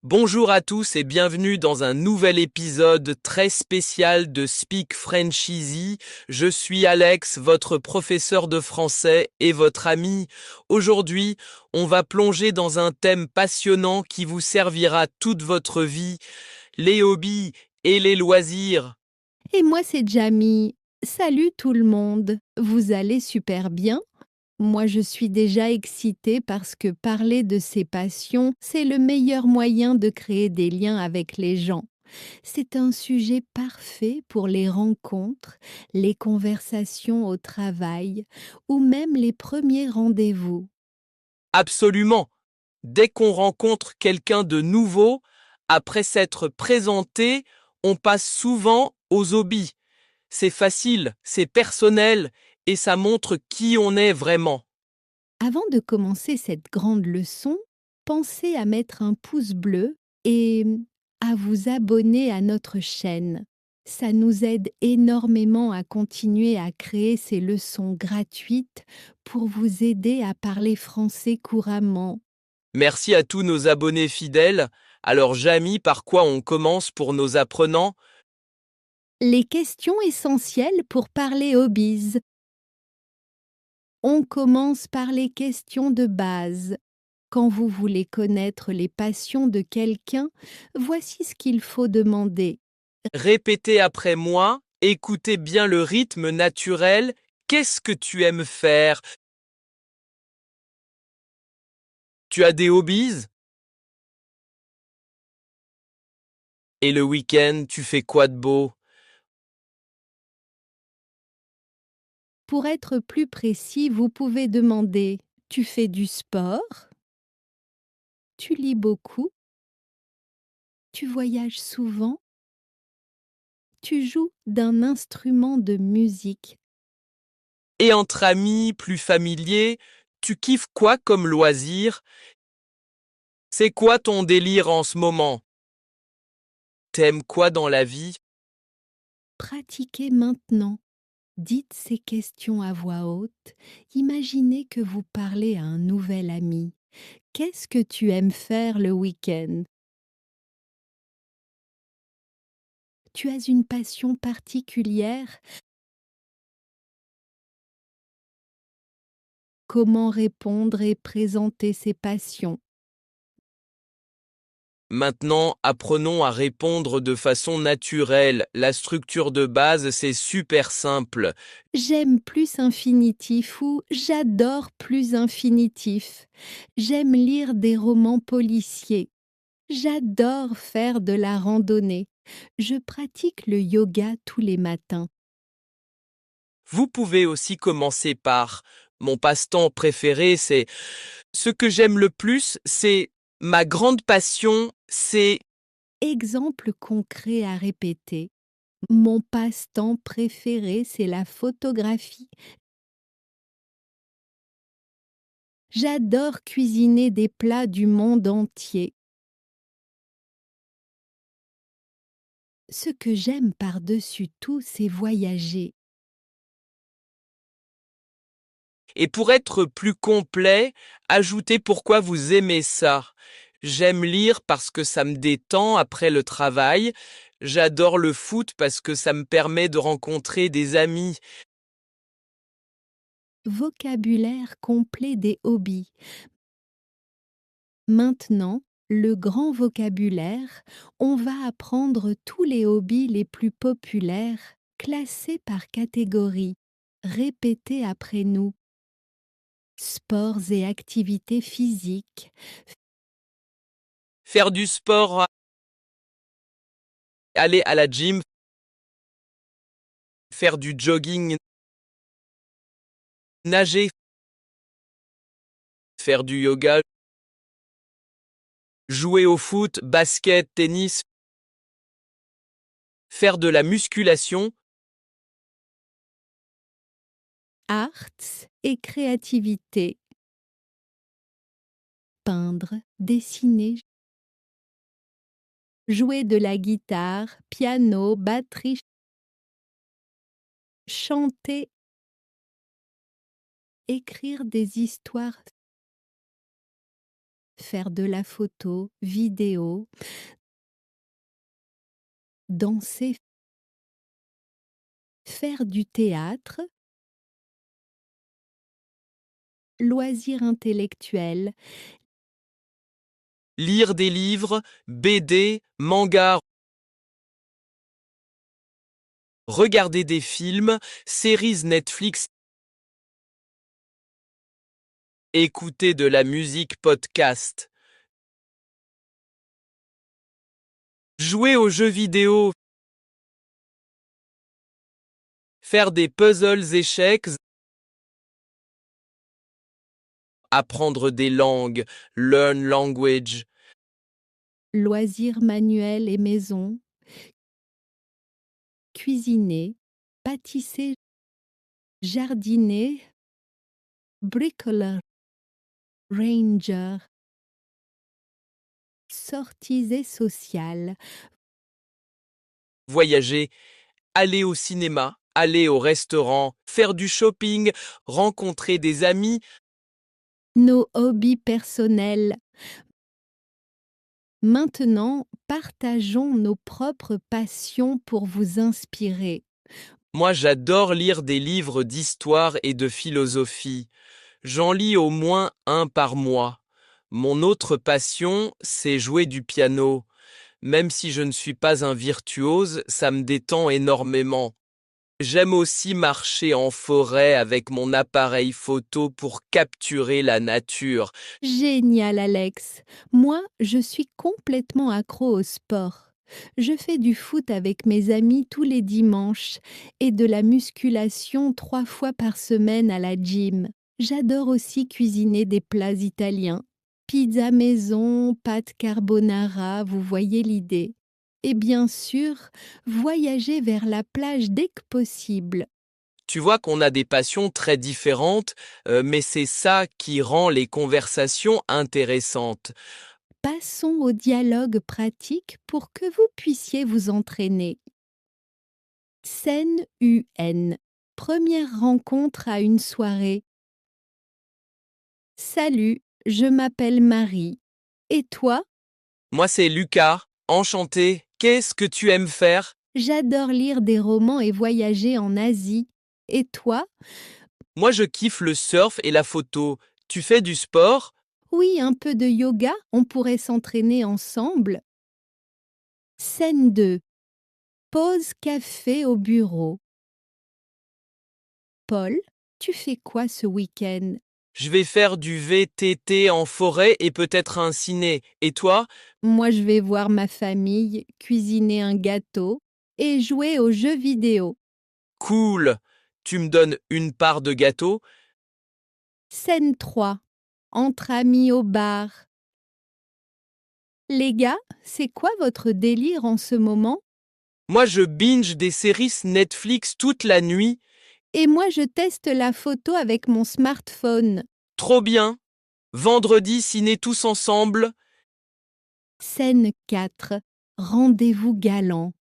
Bonjour à tous et bienvenue dans un nouvel épisode très spécial de Speak French Easy. Je suis Alex, votre professeur de français et votre ami. Aujourd'hui, on va plonger dans un thème passionnant qui vous servira toute votre vie, les hobbies et les loisirs. Et moi, c'est Jamie. Salut tout le monde. Vous allez super bien? Moi, je suis déjà excitée parce que parler de ses passions, c'est le meilleur moyen de créer des liens avec les gens. C'est un sujet parfait pour les rencontres, les conversations au travail ou même les premiers rendez-vous. Absolument. Dès qu'on rencontre quelqu'un de nouveau, après s'être présenté, on passe souvent aux hobbies. C'est facile, c'est personnel et ça montre qui on est vraiment. Avant de commencer cette grande leçon, pensez à mettre un pouce bleu et à vous abonner à notre chaîne. Ça nous aide énormément à continuer à créer ces leçons gratuites pour vous aider à parler français couramment. Merci à tous nos abonnés fidèles. Alors Jamy, par quoi on commence pour nos apprenants? Les questions essentielles pour parler hobbies. On commence par les questions de base. Quand vous voulez connaître les passions de quelqu'un, voici ce qu'il faut demander. Répétez après moi, écoutez bien le rythme naturel. Qu'est-ce que tu aimes faire? Tu as des hobbies? Et le week-end, tu fais quoi de beau? Pour être plus précis, vous pouvez demander: tu fais du sport? Tu lis beaucoup? Tu voyages souvent? Tu joues d'un instrument de musique? Et entre amis, plus familiers, tu kiffes quoi comme loisir? C'est quoi ton délire en ce moment? T'aimes quoi dans la vie? Pratiquez maintenant. Dites ces questions à voix haute. Imaginez que vous parlez à un nouvel ami. Qu'est-ce que tu aimes faire le week-end? Tu as une passion particulière? Comment répondre et présenter ses passions? Maintenant, apprenons à répondre de façon naturelle. La structure de base, c'est super simple. J'aime plus infinitif ou j'adore plus infinitif. J'aime lire des romans policiers. J'adore faire de la randonnée. Je pratique le yoga tous les matins. Vous pouvez aussi commencer par mon passe-temps préféré, c'est ce que j'aime le plus, c'est ma grande passion, c'est Exemple concret à répéter. Mon passe-temps préféré, c'est la photographie. J'adore cuisiner des plats du monde entier. Ce que j'aime par-dessus tout, c'est voyager. et pour être plus complet, ajoutez pourquoi vous aimez ça. J'aime lire parce que ça me détend après le travail. J'adore le foot parce que ça me permet de rencontrer des amis. Vocabulaire complet des hobbies. Maintenant, le grand vocabulaire, on va apprendre tous les hobbies les plus populaires, classés par catégorie. Répétez après nous. Sports et activités physiques, Faire du sport, aller à la gym, faire du jogging, nager, faire du yoga, jouer au foot, basket, tennis, faire de la musculation, arts et créativité. Peindre, dessiner, jouer de la guitare, piano, batterie, chanter, écrire des histoires, faire de la photo, vidéo, danser, faire du théâtre, loisirs intellectuels, Lire des livres, BD, mangas, regarder des films, séries Netflix, écouter de la musique podcast, jouer aux jeux vidéo, faire des puzzles échecs, apprendre des langues, learn language, loisirs manuels et maison, cuisiner, pâtisser, jardiner, bricoleur, ranger, sorties et sociales, voyager, aller au cinéma, aller au restaurant, faire du shopping, rencontrer des amis. nos hobbies personnels. Maintenant, partageons nos propres passions pour vous inspirer. Moi, j'adore lire des livres d'histoire et de philosophie. J'en lis au moins un par mois. Mon autre passion, c'est jouer du piano. Même si je ne suis pas un virtuose, ça me détend énormément. J'aime aussi marcher en forêt avec mon appareil photo pour capturer la nature. Génial, Alex. Moi, je suis complètement accro au sport. Je fais du foot avec mes amis tous les dimanches et de la musculation 3 fois par semaine à la gym. J'adore aussi cuisiner des plats italiens. Pizza maison, pâtes carbonara, vous voyez l'idée. Et bien sûr, voyager vers la plage dès que possible. Tu vois qu'on a des passions très différentes, mais c'est ça qui rend les conversations intéressantes. Passons au dialogue pratique pour que vous puissiez vous entraîner. Scène UN. Première rencontre à une soirée. Salut, je m'appelle Marie. Et toi? Moi, c'est Lucas. Enchanté. Qu'est-ce que tu aimes faire? J'adore lire des romans et voyager en Asie. Et toi? Moi, je kiffe le surf et la photo. Tu fais du sport? Oui, un peu de yoga, on pourrait s'entraîner ensemble. Scène 2. Pause café au bureau. Paul, tu fais quoi ce week-end? Je vais faire du VTT en forêt et peut-être un ciné. Et toi? Moi, je vais voir ma famille, cuisiner un gâteau et jouer aux jeux vidéo. Cool. Tu me donnes une part de gâteau? Scène 3. Entre amis au bar. Les gars, c'est quoi votre délire en ce moment? Moi, je binge des séries Netflix toute la nuit. Et moi, je teste la photo avec mon smartphone. Trop bien. Vendredi, ciné tous ensemble. Scène 4. Rendez-vous galant.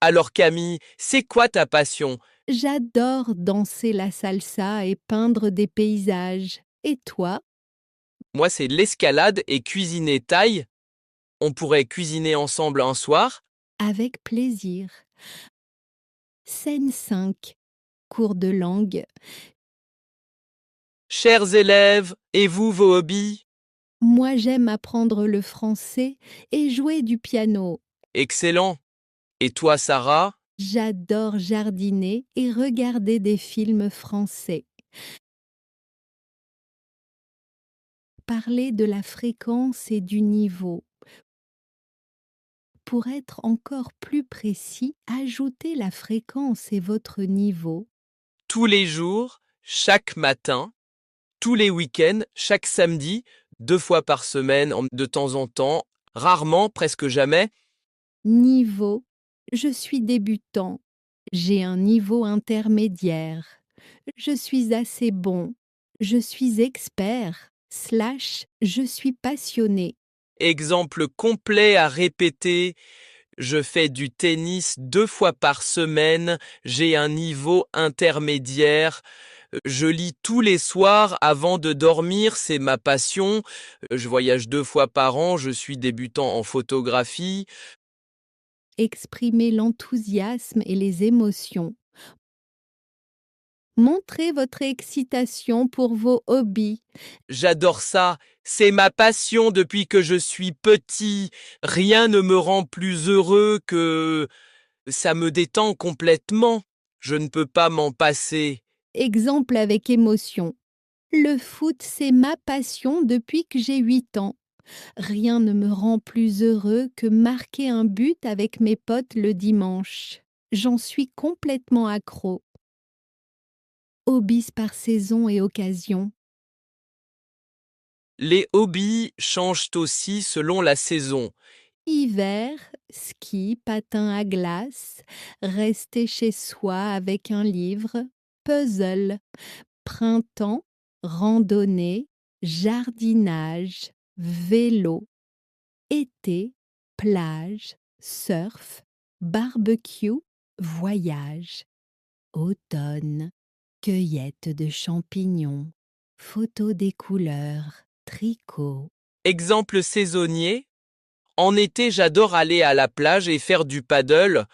Alors Camille, c'est quoi ta passion? J'adore danser la salsa et peindre des paysages. Et toi? Moi, c'est l'escalade et cuisiner thaï. On pourrait cuisiner ensemble un soir. Avec plaisir. Scène 5. Cours de langue. Chers élèves, et vous vos hobbies? Moi, j'aime apprendre le français et jouer du piano. Excellent. Et toi, Sarah? J'adore jardiner et regarder des films français. Parler de la fréquence et du niveau. Pour être encore plus précis, ajoutez la fréquence et votre niveau. Tous les jours, chaque matin, tous les week-ends, chaque samedi, 2 fois par semaine, de temps en temps, rarement, presque jamais. Niveau. Je suis débutant. J'ai un niveau intermédiaire. Je suis assez bon. Je suis expert. Je suis passionné. Exemple complet à répéter. Je fais du tennis 2 fois par semaine. J'ai un niveau intermédiaire. Je lis tous les soirs avant de dormir, c'est ma passion. Je voyage 2 fois par an, je suis débutant en photographie. Exprimez l'enthousiasme et les émotions. Montrez votre excitation pour vos hobbies. J'adore ça, c'est ma passion depuis que je suis petit. Rien ne me rend plus heureux que... Ça me détend complètement. Je ne peux pas m'en passer. Exemple avec émotion. Le foot, c'est ma passion depuis que j'ai 8 ans. Rien ne me rend plus heureux que marquer un but avec mes potes le dimanche. J'en suis complètement accro. Hobbies par saison et occasion. Les hobbies changent aussi selon la saison. Hiver, ski, patin à glace, rester chez soi avec un livre, puzzle. Printemps, randonnée, jardinage, vélo. Été, plage, surf, barbecue, voyage. Automne, cueillette de champignons, photo des couleurs, tricot. Exemple saisonnier. En été, j'adore aller à la plage et faire du paddle.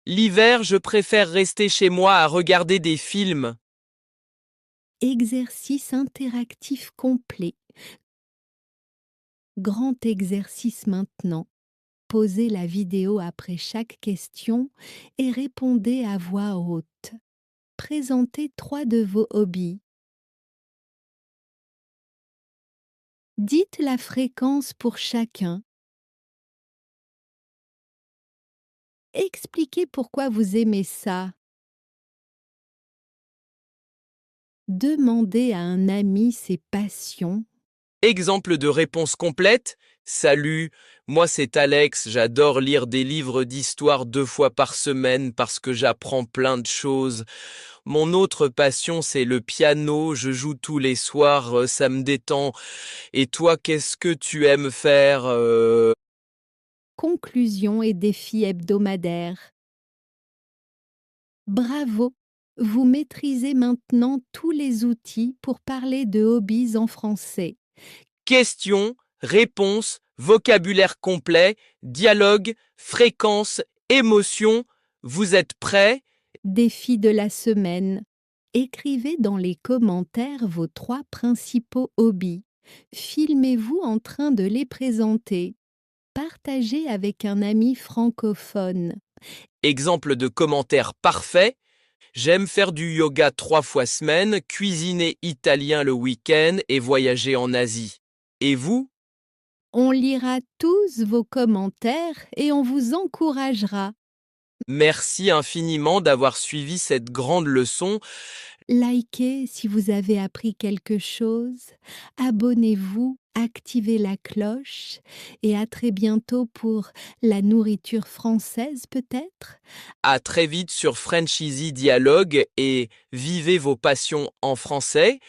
L'hiver, je préfère rester chez moi à regarder des films. Exercice interactif complet. Grand exercice maintenant. Posez la vidéo après chaque question et répondez à voix haute. Présentez 3 de vos hobbies. Dites la fréquence pour chacun. Expliquez pourquoi vous aimez ça. Demandez à un ami ses passions. Exemple de réponse complète. Salut, moi c'est Alex, j'adore lire des livres d'histoire 2 fois par semaine parce que j'apprends plein de choses. Mon autre passion c'est le piano, je joue tous les soirs, ça me détend. Et toi, qu'est-ce que tu aimes faire Conclusion et défis hebdomadaires. Bravo! Vous maîtrisez maintenant tous les outils pour parler de hobbies en français. Questions, réponses, vocabulaire complet, dialogue, fréquence, émotion. Vous êtes prêts? Défi de la semaine. Écrivez dans les commentaires vos 3 principaux hobbies. Filmez-vous en train de les présenter. Partagez avec un ami francophone. Exemple de commentaire parfait. J'aime faire du yoga 3 fois semaine, cuisiner italien le week-end et voyager en Asie. Et vous? On lira tous vos commentaires et on vous encouragera. Merci infiniment d'avoir suivi cette grande leçon. Likez si vous avez appris quelque chose. Abonnez-vous, activez la cloche et à très bientôt pour la nourriture française peut-être. À très vite sur French Easy Dialogue et vivez vos passions en français.